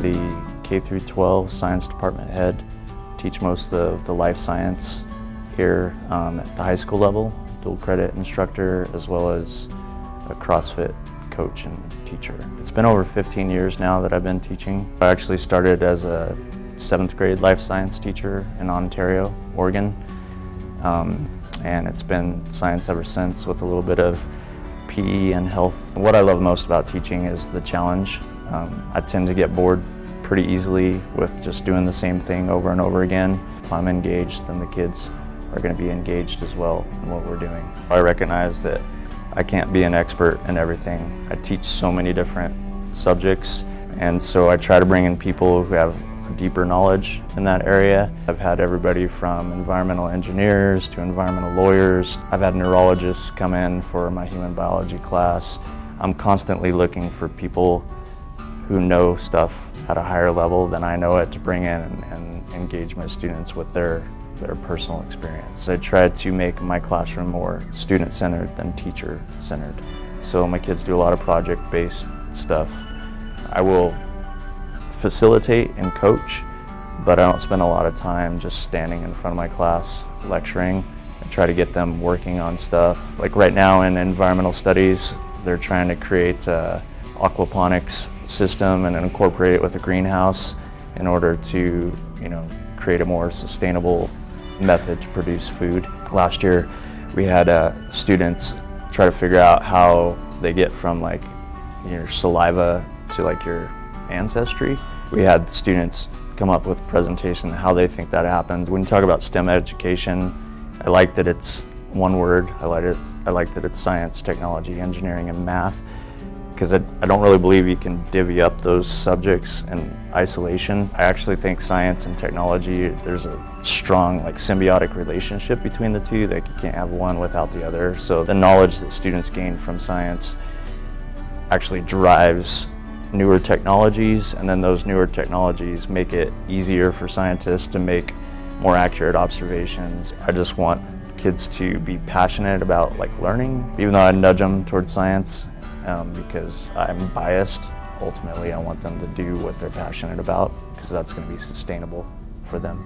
the K through 12 science department head. Teach most of the life science here at the high school level, dual credit instructor, as well as a CrossFit coach and teacher. It's been over 15 years now that I've been teaching. I actually started as a 7th grade life science teacher in Ontario, Oregon. And it's been science ever since, with a little bit of PE and health. What I love most about teaching is the challenge. I tend to get bored pretty easily with just doing the same thing over and over again. If I'm engaged, then the kids are going to be engaged as well in what we're doing. I recognize that I can't be an expert in everything. I teach so many different subjects, and so I try to bring in people who have deeper knowledge in that area. I've had everybody from environmental engineers to environmental lawyers. I've had neurologists come in for my human biology class. I'm constantly looking for people who know stuff at a higher level than I know it to bring in and engage my students with their personal experience. I try to make my classroom more student-centered than teacher-centered. So my kids do a lot of project-based stuff. I will facilitate and coach, but I don't spend a lot of time just standing in front of my class lecturing. I try to get them working on stuff. Like right now in environmental studies, they're trying to create a aquaponics system and incorporate it with a greenhouse in order to, create a more sustainable method to produce food. Last year, we had students try to figure out how they get from your saliva to your ancestry. We had students come up with a presentation how they think that happens. When you talk about STEM education, I like that it's one word. I like that it's science, technology, engineering, and math, because I don't really believe you can divvy up those subjects in isolation. I actually think science and technology, there's a strong symbiotic relationship between the two, that you can't have one without the other. So the knowledge that students gain from science actually drives newer technologies, and then those newer technologies make it easier for scientists to make more accurate observations. I just want kids to be passionate about learning, even though I nudge them towards science because I'm biased. Ultimately, I want them to do what they're passionate about, because that's going to be sustainable for them.